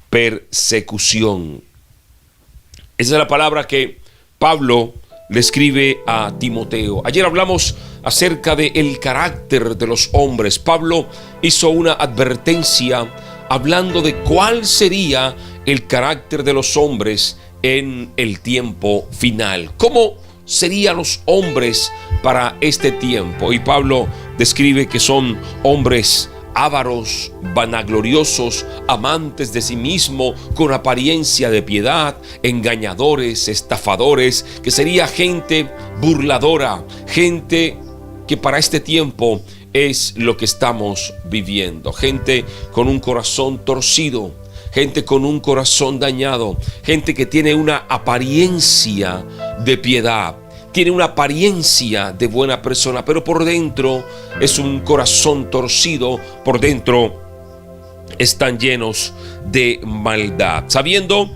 persecución. Esa es la palabra que Pablo le escribe a Timoteo. Ayer hablamos acerca del carácter de los hombres. Pablo hizo una advertencia hablando de cuál sería el carácter de los hombres en el tiempo final. ¿Cómo serían los hombres para este tiempo? Y Pablo describe que son hombres ávaros, vanagloriosos, amantes de sí mismo, con apariencia de piedad, engañadores, estafadores, que sería gente burladora, gente que para este tiempo es lo que estamos viviendo, gente con un corazón torcido, gente con un corazón dañado, gente que tiene una apariencia de piedad, tiene una apariencia de buena persona, pero por dentro es un corazón torcido, por dentro están llenos de maldad, sabiendo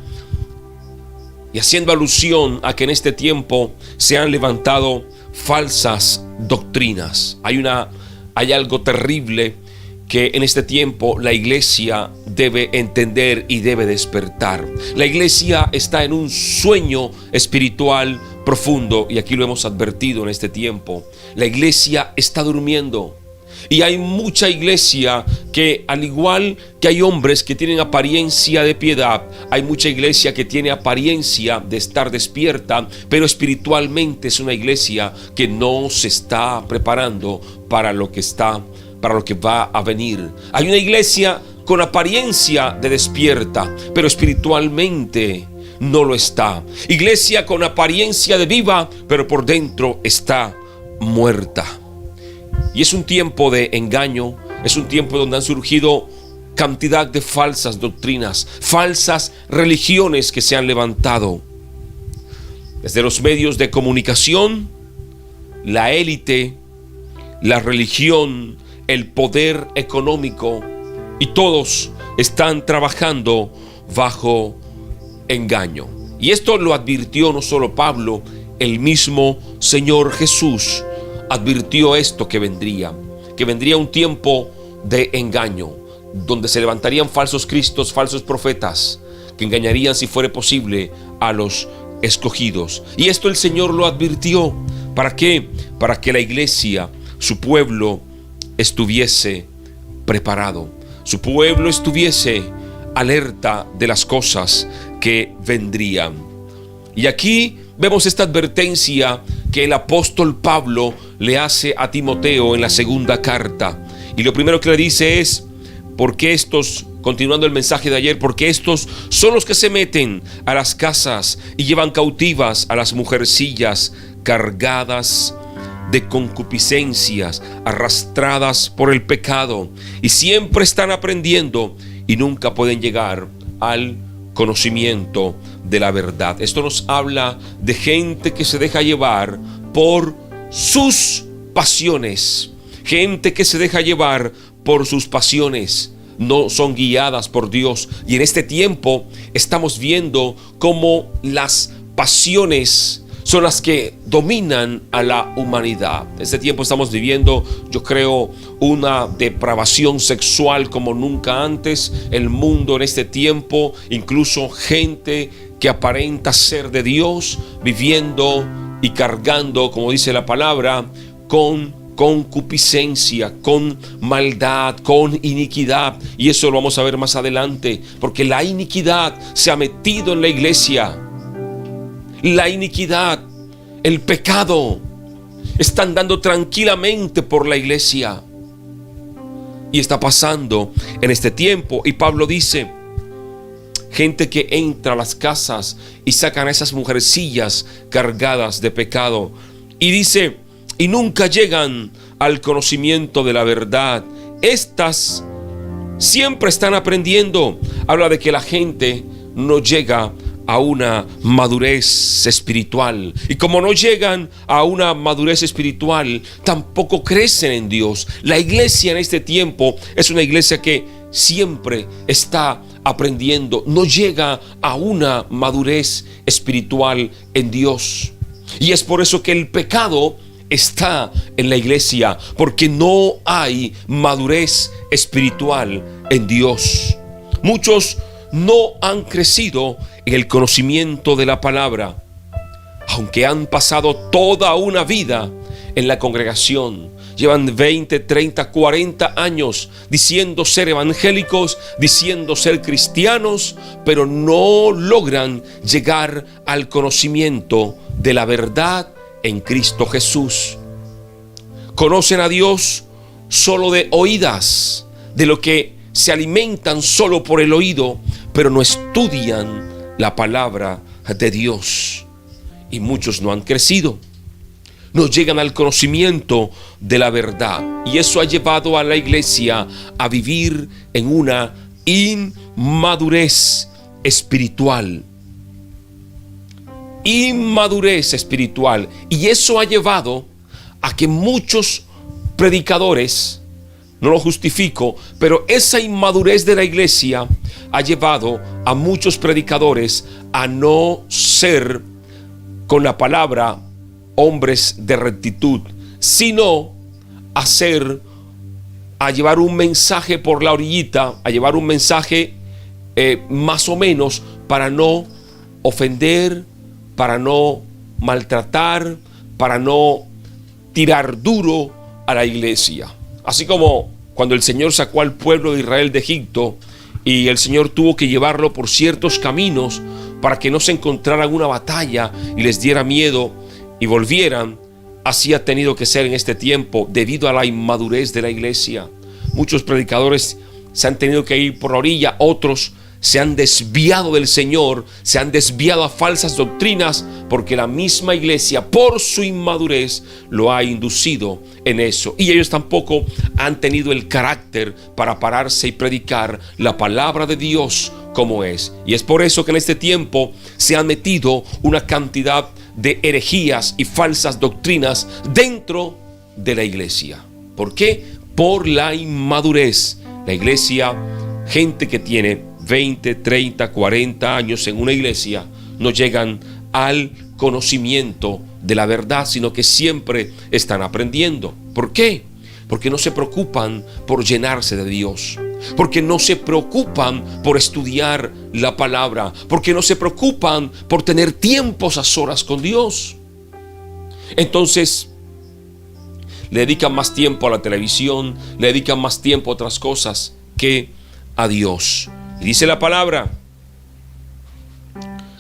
y haciendo alusión a que en este tiempo se han levantado falsas doctrinas. Hay algo terrible que en este tiempo la iglesia debe entender y debe despertar. La iglesia está en un sueño espiritual profundo, y aquí lo hemos advertido en este tiempo. La iglesia está durmiendo. Y hay mucha iglesia que, al igual que hay hombres que tienen apariencia de piedad, hay mucha iglesia que tiene apariencia de estar despierta, pero espiritualmente es una iglesia que no se está preparando para lo que va a venir. Hay una iglesia con apariencia de despierta, pero espiritualmente no lo está. Iglesia con apariencia de viva, pero por dentro está muerta. Y es un tiempo de engaño, es un tiempo donde han surgido cantidad de falsas doctrinas, falsas religiones que se han levantado. Desde los medios de comunicación, la élite, la religión, el poder económico, y todos están trabajando bajo engaño. Y esto lo advirtió no solo Pablo, el mismo Señor Jesús advirtió esto, que vendría un tiempo de engaño, donde se levantarían falsos cristos, falsos profetas, que engañarían, si fuere posible, a los escogidos. Y esto el Señor lo advirtió. ¿Para qué? Para que la iglesia, su pueblo, estuviese preparado, su pueblo estuviese alerta de las cosas que vendrían. Y aquí vemos esta advertencia que el apóstol Pablo le hace a Timoteo en la segunda carta. Y lo primero que le dice es: porque estos, continuando el mensaje de ayer, porque estos son los que se meten a las casas y llevan cautivas a las mujercillas cargadas de concupiscencias, arrastradas por el pecado, y siempre están aprendiendo y nunca pueden llegar al conocimiento de la verdad. Esto nos habla de gente que se deja llevar por sus pasiones, gente que se deja llevar por sus pasiones, no son guiadas por Dios. Y en este tiempo estamos viendo cómo las pasiones son las que dominan a la humanidad. En este tiempo estamos viviendo, yo creo, una depravación sexual como nunca antes. El mundo en este tiempo, incluso gente que aparenta ser de Dios, viviendo y cargando, como dice la palabra, con concupiscencia, con maldad, con iniquidad. Y eso lo vamos a ver más adelante, porque la iniquidad se ha metido en la iglesia. La iniquidad, el pecado, está andando tranquilamente por la iglesia. Y está pasando en este tiempo. Y Pablo dice: gente que entra a las casas y sacan a esas mujercillas cargadas de pecado. Y dice: y nunca llegan al conocimiento de la verdad. Estas siempre están aprendiendo. Habla de que la gente no llega a una madurez espiritual, y como no llegan a una madurez espiritual, tampoco crecen en Dios. La iglesia en este tiempo es una iglesia que siempre está aprendiendo, no llega a una madurez espiritual en Dios. Y es por eso que el pecado está en la iglesia, porque no hay madurez espiritual en Dios. Muchos no han crecido en el conocimiento de la palabra, aunque han pasado toda una vida en la congregación. Llevan 20, 30, 40 años diciendo ser evangélicos, diciendo ser cristianos, pero no logran llegar al conocimiento de la verdad en Cristo Jesús. Conocen a Dios solo de oídas, de lo que se alimentan solo por el oído, pero no estudian la palabra de Dios. Y muchos no han crecido, no llegan al conocimiento de la verdad, y eso ha llevado a la iglesia a vivir en una inmadurez espiritual. Inmadurez espiritual. Y eso ha llevado a que muchos predicadores, no lo justifico, pero esa inmadurez de la iglesia ha llevado a muchos predicadores a no ser, con la palabra, hombres de rectitud, sino a llevar un mensaje por la orillita, a llevar un mensaje más o menos, para no ofender, para no maltratar, para no tirar duro a la iglesia. Así como cuando el Señor sacó al pueblo de Israel de Egipto, y el Señor tuvo que llevarlo por ciertos caminos para que no se encontraran una batalla y les diera miedo y volvieran. Así ha tenido que ser en este tiempo debido a la inmadurez de la iglesia. Muchos predicadores se han tenido que ir por la orilla, otros se han desviado del Señor, se han desviado a falsas doctrinas, porque la misma iglesia, por su inmadurez, lo ha inducido en eso. Y ellos tampoco han tenido el carácter para pararse y predicar la palabra de Dios como es. Y es por eso que en este tiempo se han metido una cantidad de herejías y falsas doctrinas dentro de la iglesia. ¿Por qué? Por la inmadurez. La iglesia, gente que tiene 20, 30, 40 años en una iglesia, no llegan al conocimiento de la verdad, sino que siempre están aprendiendo. ¿Por qué? Porque no se preocupan por llenarse de Dios, porque no se preocupan por estudiar la palabra, porque no se preocupan por tener tiempos a solas con Dios. Entonces le dedican más tiempo a la televisión, le dedican más tiempo a otras cosas que a Dios. Y dice la palabra: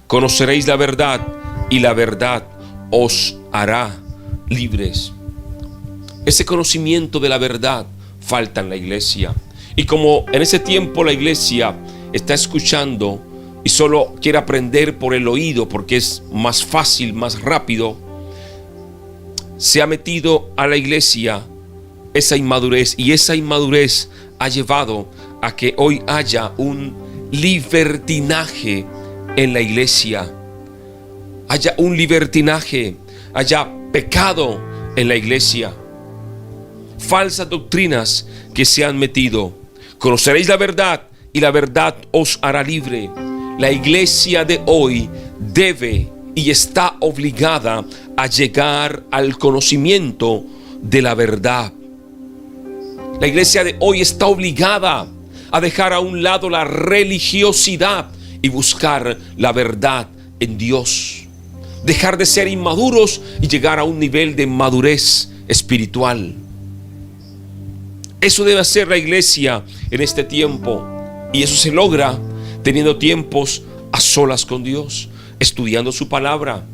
conoceréis la verdad, y la verdad os hará libres. Ese conocimiento de la verdad falta en la iglesia. Y como en ese tiempo la iglesia está escuchando y solo quiere aprender por el oído, porque es más fácil, más rápido, se ha metido a la iglesia esa inmadurez, y esa inmadurez ha llevado a que hoy haya un libertinaje en la iglesia, haya un libertinaje, haya pecado en la iglesia, falsas doctrinas que se han metido. Conoceréis la verdad, y la verdad os hará libre. La iglesia de hoy debe y está obligada a llegar al conocimiento de la verdad. La iglesia de hoy está obligada a dejar a un lado la religiosidad y buscar la verdad en Dios. Dejar de ser inmaduros y llegar a un nivel de madurez espiritual. Eso debe hacer la iglesia en este tiempo, y eso se logra teniendo tiempos a solas con Dios, estudiando su palabra,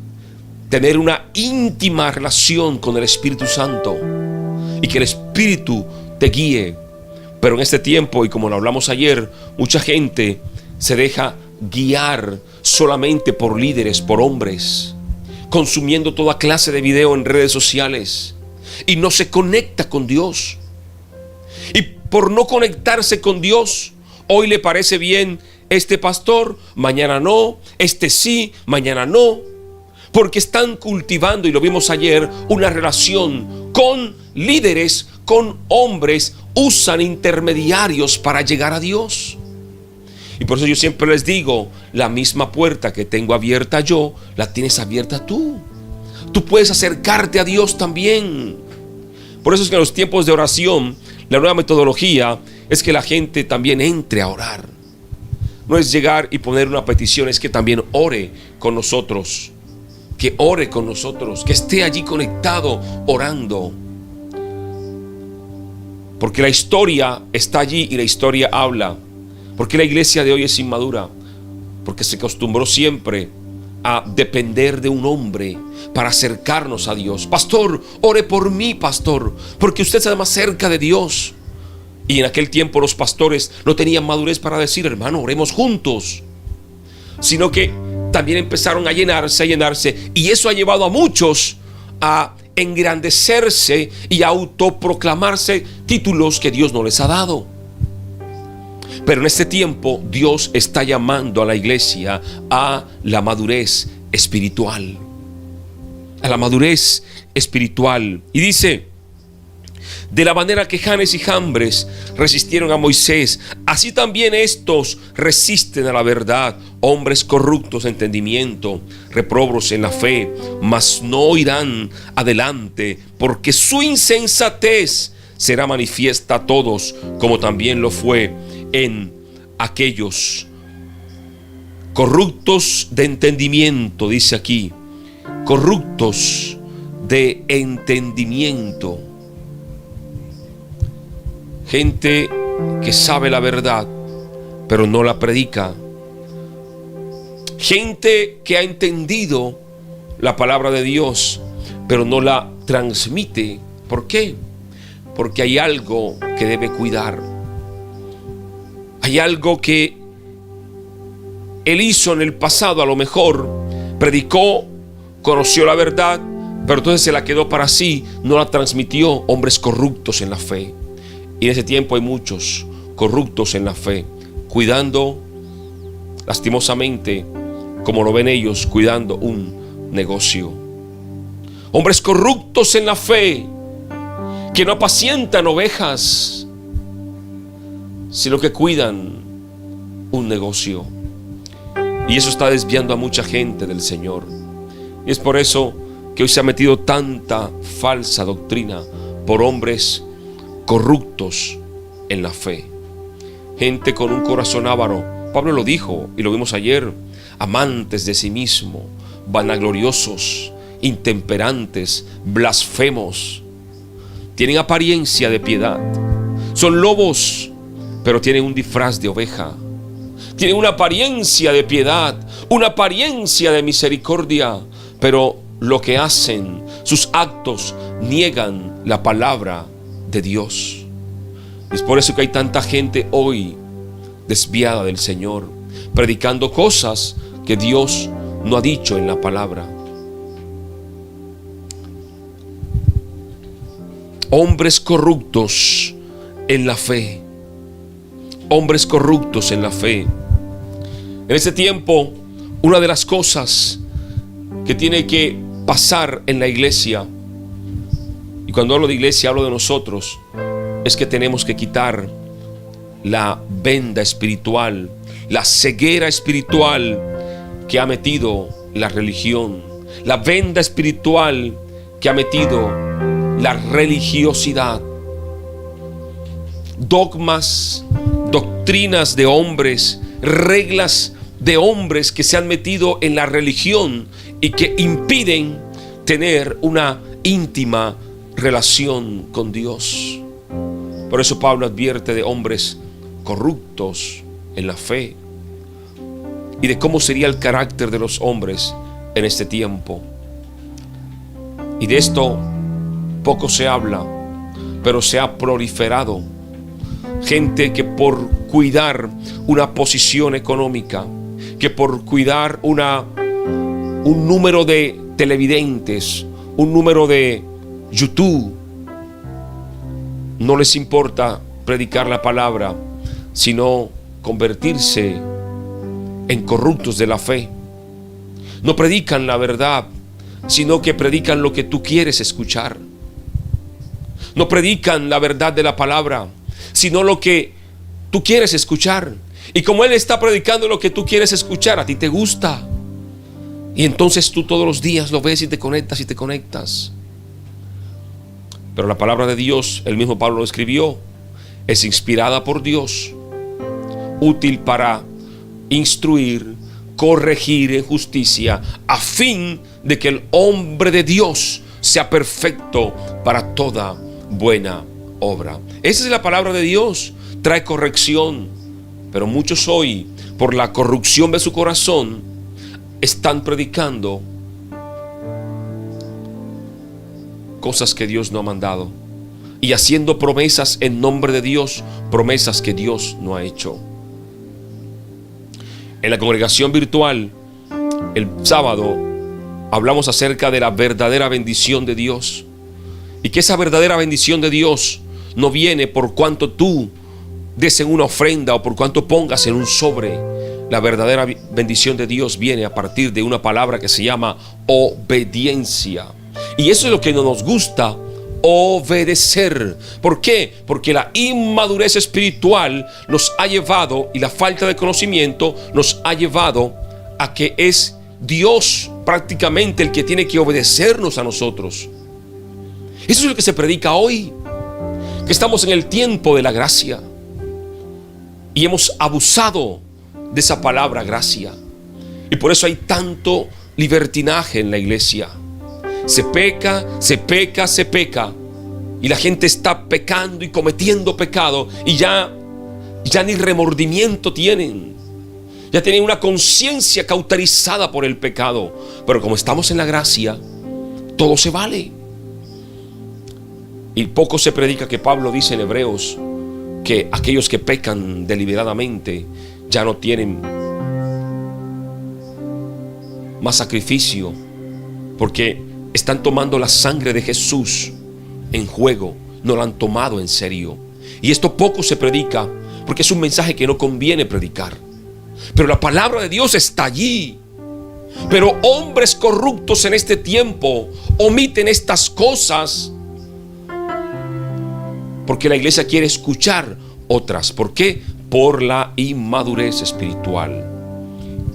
tener una íntima relación con el Espíritu Santo, y que el Espíritu te guíe. Pero en este tiempo, y como lo hablamos ayer, mucha gente se deja guiar solamente por líderes, por hombres, consumiendo toda clase de video en redes sociales, y no se conecta con Dios. Y por no conectarse con Dios, hoy le parece bien este pastor, mañana no, este sí, mañana no, porque están cultivando, y lo vimos ayer, una relación con líderes, con hombres, usan intermediarios para llegar a Dios. Y por eso yo siempre les digo, la misma puerta que tengo abierta yo, la tienes abierta tú. Tú puedes acercarte a Dios también. Por eso es que en los tiempos de oración, la nueva metodología es que la gente también entre a orar. no es llegar y poner una petición, es que también ore con nosotros. Que ore con nosotros, que esté allí conectado orando. Porque la historia está allí y la historia habla. Porque la iglesia de hoy es inmadura. Porque se acostumbró siempre a depender de un hombre para acercarnos a Dios. Pastor, ore por mí, pastor, porque usted está más cerca de Dios. Y en aquel tiempo los pastores no tenían madurez para decir, hermano, oremos juntos. Sino que también empezaron a llenarse, y eso ha llevado a muchos a engrandecerse y a autoproclamarse títulos que Dios no les ha dado. Pero en este tiempo Dios está llamando a la iglesia a la madurez espiritual. A la madurez espiritual. Y dice: de la manera que Janes y Jambres resistieron a Moisés, así también estos resisten a la verdad, hombres corruptos de entendimiento, reprobos en la fe, mas no irán adelante, porque su insensatez será manifiesta a todos, como también lo fue en aquellos. Corruptos de entendimiento, dice aquí, corruptos de entendimiento. Gente que sabe la verdad, pero no la predica. Gente que ha entendido la palabra de Dios, pero no la transmite. ¿Por qué? Porque hay algo que debe cuidar. Hay algo que él hizo en el pasado, a lo mejor predicó, conoció la verdad, pero entonces se la quedó para sí, no la transmitió. Hombres corruptos en la fe. Y en ese tiempo hay muchos corruptos en la fe, cuidando, lastimosamente, como lo ven ellos, cuidando un negocio. Hombres corruptos en la fe, que no apacientan ovejas, sino que cuidan un negocio. Y eso está desviando a mucha gente del Señor. Y es por eso que hoy se ha metido tanta falsa doctrina por hombres corruptos en la fe. Gente con un corazón avaro. Pablo lo dijo y lo vimos ayer: amantes de sí mismo, vanagloriosos, intemperantes, blasfemos. Tienen apariencia de piedad. Son lobos, pero tienen un disfraz de oveja. Tienen una apariencia de piedad, una apariencia de misericordia, pero lo que hacen, sus actos, niegan la palabra de Dios. Es por eso que hay tanta gente hoy desviada del Señor, predicando cosas que Dios no ha dicho en la palabra. Hombres corruptos en la fe. Hombres corruptos en la fe. En este tiempo, una de las cosas que tiene que pasar en la iglesia, y cuando hablo de iglesia hablo de nosotros, es que tenemos que quitar la venda espiritual, la ceguera espiritual que ha metido la religión, la venda espiritual que ha metido la religiosidad. Dogmas, doctrinas de hombres, reglas de hombres que se han metido en la religión y que impiden tener una íntima relación con Dios. Por eso Pablo advierte de hombres corruptos en la fe y de cómo sería el carácter de los hombres en este tiempo. Y de esto poco se habla, pero se ha proliferado. Gente que por cuidar una posición económica, que por cuidar un número de televidentes, un número de YouTube, no les importa predicar la palabra, sino convertirse en corruptos de la fe. No predican la verdad, sino que predican lo que tú quieres escuchar. No predican la verdad de la palabra, sino lo que tú quieres escuchar. Y como él está predicando lo que tú quieres escuchar, a ti te gusta. Y entonces tú todos los días lo ves y te conectas y te conectas. Pero la palabra de Dios, el mismo Pablo lo escribió, es inspirada por Dios, útil para instruir, corregir en justicia, a fin de que el hombre de Dios sea perfecto para toda buena obra. Esa es la palabra de Dios, trae corrección. Pero muchos hoy, por la corrupción de su corazón, están predicando cosas que Dios no ha mandado y haciendo promesas en nombre de Dios, promesas que Dios no ha hecho. En la congregación virtual, el sábado, hablamos acerca de la verdadera bendición de Dios, y que esa verdadera bendición de Dios no viene por cuanto tú des en una ofrenda o por cuanto pongas en un sobre. La verdadera bendición de Dios viene a partir de una palabra que se llama obediencia. Y eso es lo que no nos gusta, obedecer. ¿Por qué? Porque la inmadurez espiritual nos ha llevado, y la falta de conocimiento nos ha llevado a que es Dios prácticamente el que tiene que obedecernos a nosotros. Eso es lo que se predica hoy, que estamos en el tiempo de la gracia, y hemos abusado de esa palabra gracia, y por eso hay tanto libertinaje en la iglesia. Se peca, se peca, se peca, y la gente está pecando y cometiendo pecado, y ya ni remordimiento tienen. Ya tienen una conciencia cauterizada por el pecado. Pero como estamos en la gracia, todo se vale. Y poco se predica que Pablo dice en Hebreos que aquellos que pecan deliberadamente ya no tienen más sacrificio, porque están tomando la sangre de Jesús en juego, no la han tomado en serio. Y esto poco se predica porque es un mensaje que no conviene predicar. Pero la palabra de Dios está allí. Pero hombres corruptos en este tiempo omiten estas cosas porque la iglesia quiere escuchar otras. ¿Por qué? Por la inmadurez espiritual.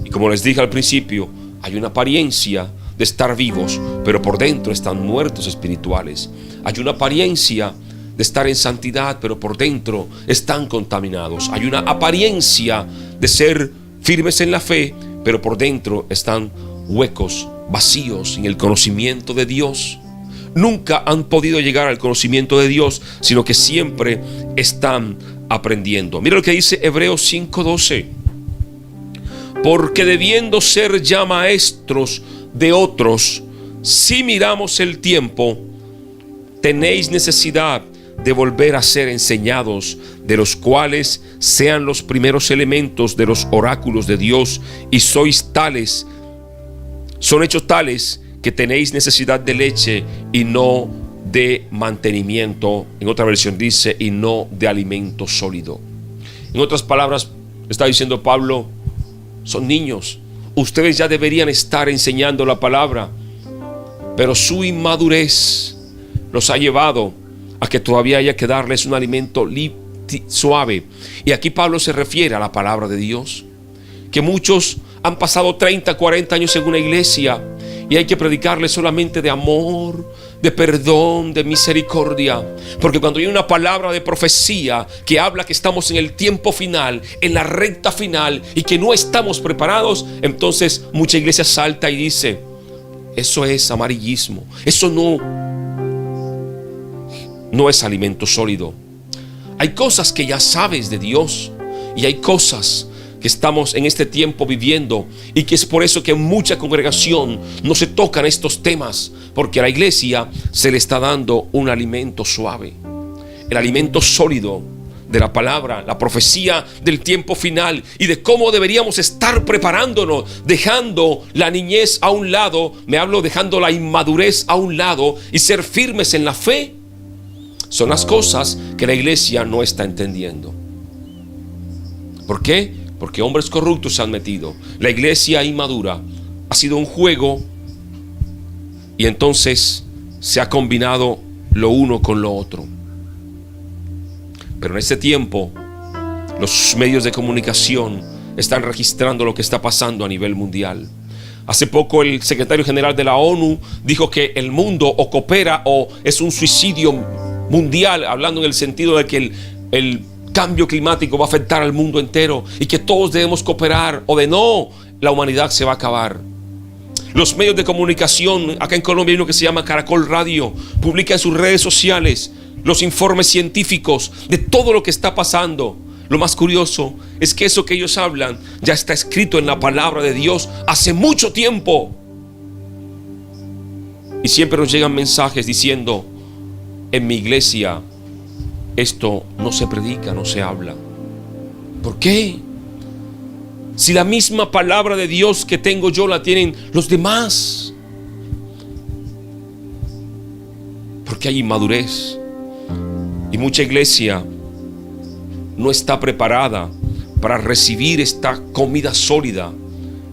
Y como les dije al principio, hay una apariencia de estar vivos, pero por dentro están muertos espirituales. Hay una apariencia de estar en santidad, pero por dentro están contaminados. Hay una apariencia de ser firmes en la fe, pero por dentro están huecos, vacíos en el conocimiento de Dios. Nunca han podido llegar al conocimiento de Dios, sino que siempre están aprendiendo. Mira lo que dice Hebreos 5:12. Porque debiendo ser ya maestros de otros, si miramos el tiempo, tenéis necesidad de volver a ser enseñados, de los cuales sean los primeros elementos de los oráculos de Dios, y sois tales, son hechos tales que tenéis necesidad de leche y no de mantenimiento. En otra versión dice, y no de alimento sólido. En otras palabras, está diciendo Pablo, son niños, ustedes ya deberían estar enseñando la palabra, pero su inmadurez los ha llevado a que todavía haya que darles un alimento suave. Y aquí Pablo se refiere a la palabra de Dios, que muchos han pasado 30, 40 años en una iglesia y hay que predicarles solamente de amor, de perdón, de misericordia. Porque cuando hay una palabra de profecía que habla que estamos en el tiempo final, en la recta final, y que no estamos preparados, entonces mucha iglesia salta y dice, eso es amarillismo, eso no es alimento sólido. Hay cosas que ya sabes de Dios, y hay cosas que estamos en este tiempo viviendo, y que es por eso que en mucha congregación no se tocan estos temas, porque a la iglesia se le está dando un alimento suave, el alimento sólido de la palabra, la profecía del tiempo final y de cómo deberíamos estar preparándonos, dejando la niñez a un lado, dejando la inmadurez a un lado y ser firmes en la fe. Son las cosas que la iglesia no está entendiendo. ¿Por qué? Porque hombres corruptos se han metido. La iglesia inmadura ha sido un juego, y entonces se ha combinado lo uno con lo otro. Pero en este tiempo los medios de comunicación están registrando lo que está pasando a nivel mundial. Hace poco el secretario general de la ONU dijo que el mundo o coopera o es un suicidio mundial, hablando en el sentido de que el cambio climático va a afectar al mundo entero y que todos debemos cooperar, o de no, la humanidad se va a acabar. Los medios de comunicación, acá en Colombia hay uno que se llama Caracol Radio, publica en sus redes sociales los informes científicos de todo lo que está pasando. Lo más curioso es que eso que ellos hablan ya está escrito en la palabra de Dios hace mucho tiempo. Y siempre nos llegan mensajes diciendo: en mi iglesia esto no se predica, no se habla. ¿Por qué? Si la misma palabra de Dios que tengo yo la tienen los demás. Porque hay inmadurez. Y mucha iglesia no está preparada para recibir esta comida sólida.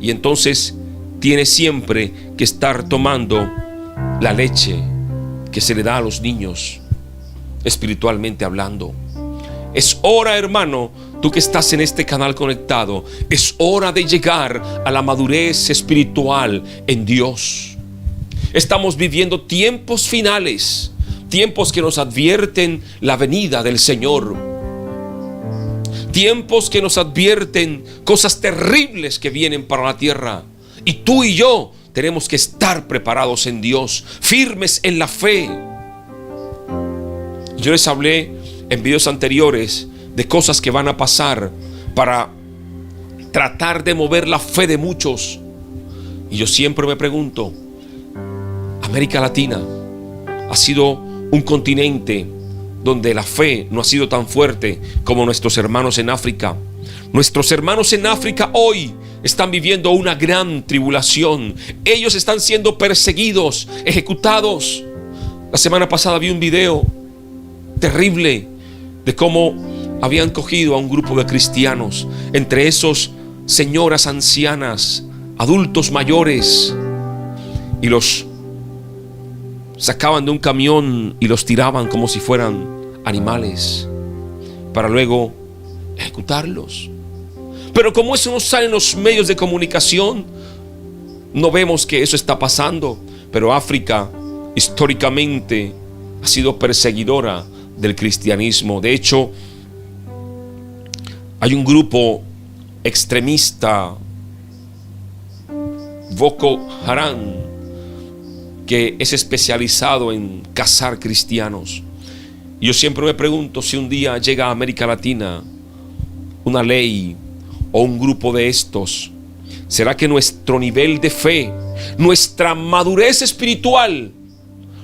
Y entonces tiene siempre que estar tomando la leche que se le da a los niños, espiritualmente hablando. Es hora, hermano, tú que estás en este canal conectado, es hora de llegar a la madurez espiritual en Dios. Estamos viviendo tiempos finales, tiempos que nos advierten la venida del Señor, tiempos que nos advierten cosas terribles que vienen para la tierra. Y tú y yo tenemos que estar preparados en Dios, firmes en la fe. Yo les hablé en videos anteriores de cosas que van a pasar para tratar de mover la fe de muchos. Y yo siempre me pregunto, América Latina ha sido un continente donde la fe no ha sido tan fuerte como nuestros hermanos en África. Nuestros hermanos en África hoy están viviendo una gran tribulación. Ellos están siendo perseguidos, ejecutados. La semana pasada vi un video terrible de cómo habían cogido a un grupo de cristianos, entre esos señoras ancianas, adultos mayores, y los sacaban de un camión y los tiraban como si fueran animales para luego ejecutarlos. Pero como eso no sale en los medios de comunicación, no vemos que eso está pasando. Pero África históricamente ha sido perseguidora del cristianismo. De hecho, hay un grupo extremista, Boko Haram, que es especializado en cazar cristianos. Y yo siempre me pregunto si un día llega a América Latina una ley o un grupo de estos, ¿será que nuestro nivel de fe, nuestra madurez espiritual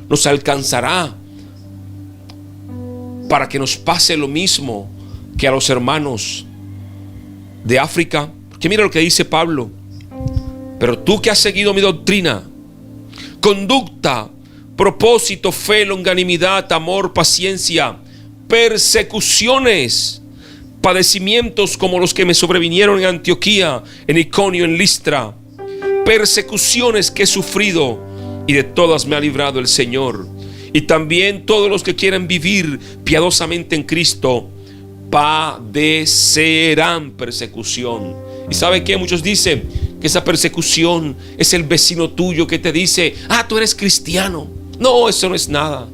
nos alcanzará para que nos pase lo mismo que a los hermanos de África? Porque mira lo que dice Pablo: pero tú que has seguido mi doctrina, conducta, propósito, fe, longanimidad, amor, paciencia, persecuciones, padecimientos como los que me sobrevinieron en Antioquía, en Iconio, en Listra, persecuciones que he sufrido, y de todas me ha librado el Señor. Y también todos los que quieren vivir piadosamente en Cristo padecerán persecución. ¿Y sabe qué? Muchos dicen que esa persecución es el vecino tuyo que te dice: ah, tú eres cristiano. No, eso no es nada.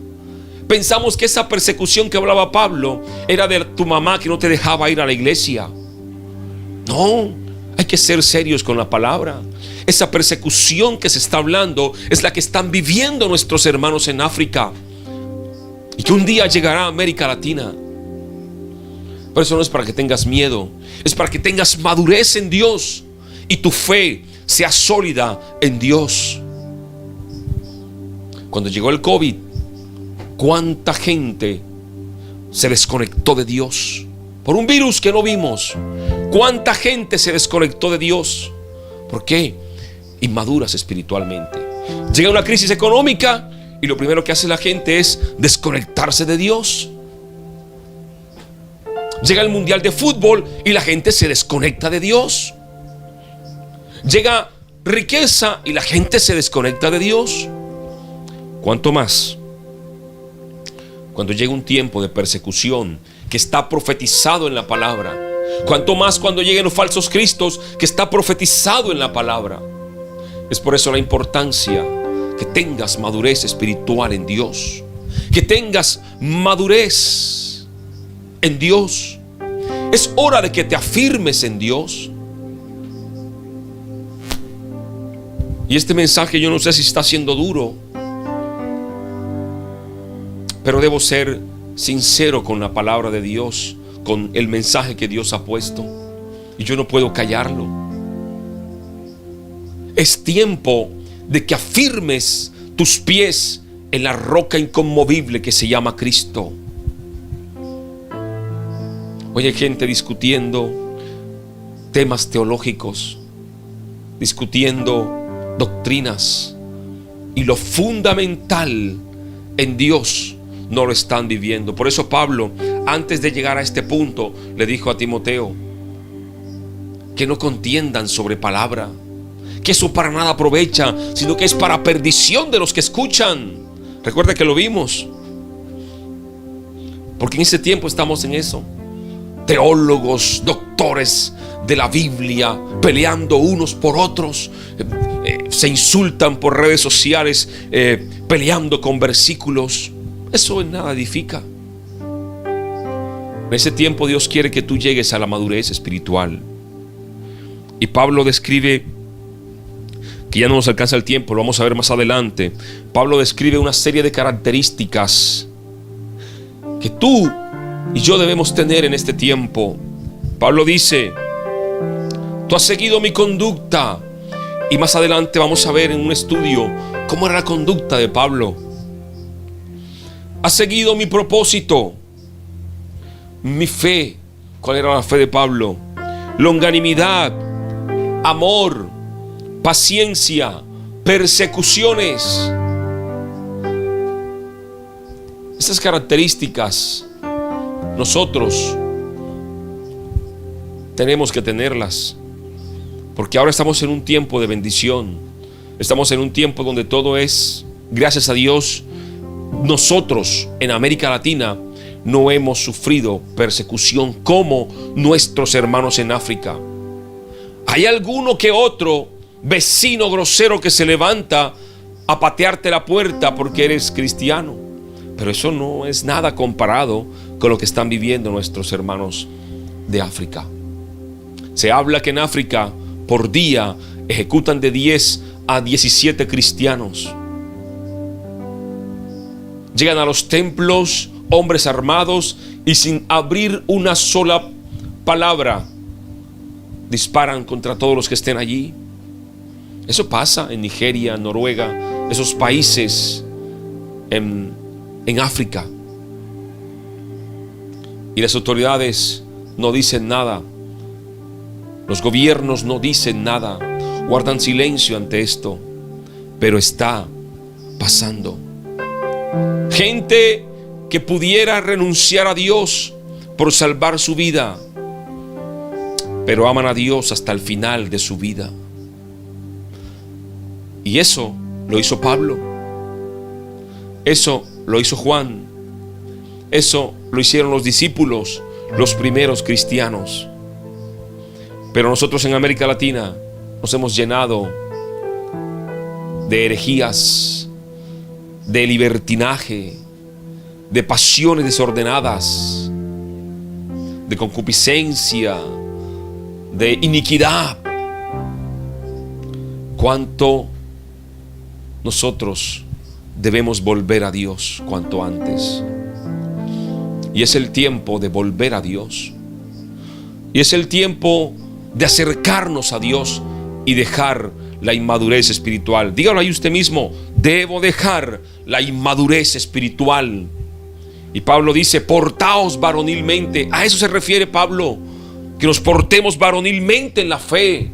Pensamos que esa persecución que hablaba Pablo era de tu mamá que no te dejaba ir a la iglesia. No, hay que ser serios con la palabra. Esa persecución que se está hablando es la que están viviendo nuestros hermanos en África, y que un día llegará a América Latina. Por eso no es para que tengas miedo, es para que tengas madurez en Dios y tu fe sea sólida en Dios. Cuando llegó el COVID, ¿cuánta gente se desconectó de Dios por un virus que no vimos? ¿Cuánta gente se desconectó de Dios? ¿Por qué? Inmaduras espiritualmente. Llega una crisis económica y lo primero que hace la gente es desconectarse de Dios. Llega el mundial de fútbol y la gente se desconecta de Dios. Llega riqueza y la gente se desconecta de Dios. ¿Cuánto más cuando llega un tiempo de persecución que está profetizado en la palabra? ¿Cuánto más cuando lleguen los falsos cristos que está profetizado en la palabra? Es por eso la importancia que tengas madurez espiritual en Dios, que tengas madurez en Dios. Es hora de que te afirmes en Dios. Y este mensaje yo no sé si está siendo duro, pero debo ser sincero con la palabra de Dios, con el mensaje que Dios ha puesto, y yo no puedo callarlo. Es tiempo de que afirmes tus pies en la roca inconmovible que se llama Cristo. Hoy hay gente discutiendo temas teológicos, discutiendo doctrinas, y lo fundamental en Dios no lo están viviendo. Por eso Pablo, antes de llegar a este punto, le dijo a Timoteo que no contiendan sobre palabra, que eso para nada aprovecha, sino que es para perdición de los que escuchan. Recuerda que lo vimos, porque en ese tiempo estamos en eso. Teólogos, doctores de la Biblia, peleando unos por otros, se insultan por redes sociales, peleando con versículos. Eso en nada edifica. En ese tiempo Dios quiere que tú llegues a la madurez espiritual. Y Pablo describe, que ya no nos alcanza el tiempo, lo vamos a ver más adelante. Pablo describe una serie de características que tú y yo debemos tener en este tiempo. Pablo dice: tú has seguido mi conducta. Y más adelante vamos a ver en un estudio cómo era la conducta de Pablo. Has seguido mi propósito, mi fe. ¿Cuál era la fe de Pablo? Longanimidad, amor, paciencia, persecuciones. Estas características nosotros tenemos que tenerlas, porque ahora estamos en un tiempo de bendición. Estamos en un tiempo donde todo es, gracias a Dios, nosotros en América Latina no hemos sufrido persecución como nuestros hermanos en África. Hay alguno que otro vecino grosero que se levanta a patearte la puerta porque eres cristiano, pero eso no es nada comparado con lo que están viviendo nuestros hermanos de África. Se habla que en África por día ejecutan de 10 a 17 cristianos. Llegan a los templos hombres armados y sin abrir una sola palabra disparan contra todos los que estén allí. Eso pasa en Nigeria, Noruega, esos países en África. Y las autoridades no dicen nada. Los gobiernos no dicen nada. Guardan silencio ante esto. Pero está pasando. Gente que pudiera renunciar a Dios por salvar su vida, pero aman a Dios hasta el final de su vida. Y eso lo hizo Pablo. Eso lo hizo Juan. Eso lo hicieron los discípulos, los primeros cristianos. Pero nosotros en América Latina nos hemos llenado de herejías, de libertinaje, de pasiones desordenadas, de concupiscencia, de iniquidad. ¿Cuánto nosotros debemos volver a Dios cuanto antes? Y es el tiempo de volver a Dios. Y es el tiempo de acercarnos a Dios y dejar la inmadurez espiritual. Dígalo ahí usted mismo: debo dejar la inmadurez espiritual. Y Pablo dice: portaos varonilmente. A eso se refiere Pablo, que nos portemos varonilmente en la fe,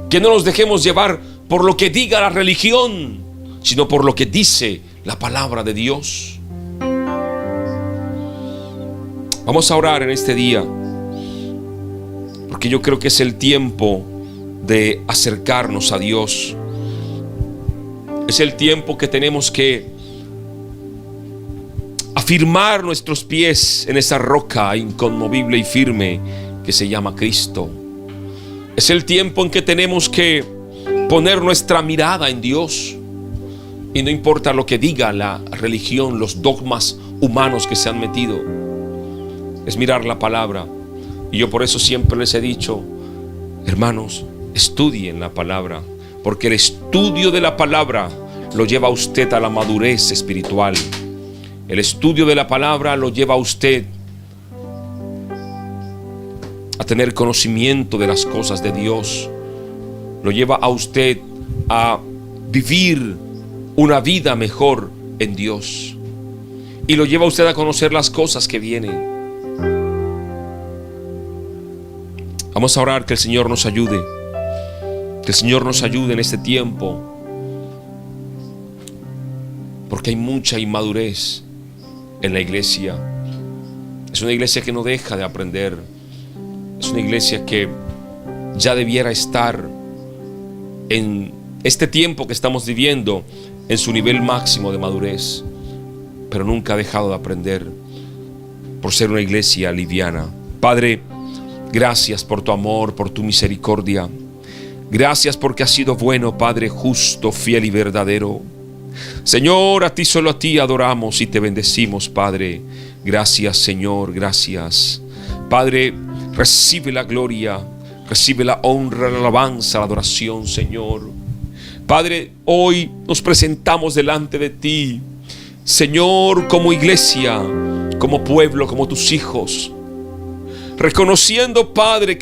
que no nos dejemos llevar por lo que diga la religión, sino por lo que dice la palabra de Dios. Vamos a orar en este día, porque yo creo que es el tiempo de acercarnos a Dios. Es el tiempo que tenemos que afirmar nuestros pies en esa roca inconmovible y firme que se llama Cristo. Es el tiempo en que tenemos que poner nuestra mirada en Dios, y no importa lo que diga la religión, los dogmas humanos que se han metido. Es mirar la palabra. Y yo por eso siempre les he dicho, hermanos, estudien la palabra, porque el estudio de la palabra lo lleva a usted a la madurez espiritual. El estudio de la palabra lo lleva a usted a tener conocimiento de las cosas de Dios. Lo lleva a usted a vivir una vida mejor en Dios. Y lo lleva a usted a conocer las cosas que vienen. Vamos a orar que el Señor nos ayude. Que el Señor nos ayude en este tiempo. Porque hay mucha inmadurez en la iglesia. Es una iglesia que no deja de aprender. Es una iglesia que ya debiera estar en este tiempo que estamos viviendo en su nivel máximo de madurez, pero nunca ha dejado de aprender por ser una iglesia liviana. Padre, gracias por tu amor, por tu misericordia. Gracias porque has sido bueno, Padre, justo, fiel y verdadero. Señor, a ti, solo a ti adoramos y te bendecimos, Padre. Gracias, Señor, gracias. Padre, recibe la gloria, recibe la honra, la alabanza, la adoración, Señor. Padre, hoy nos presentamos delante de ti, Señor, como iglesia, como pueblo, como tus hijos, reconociendo, Padre, que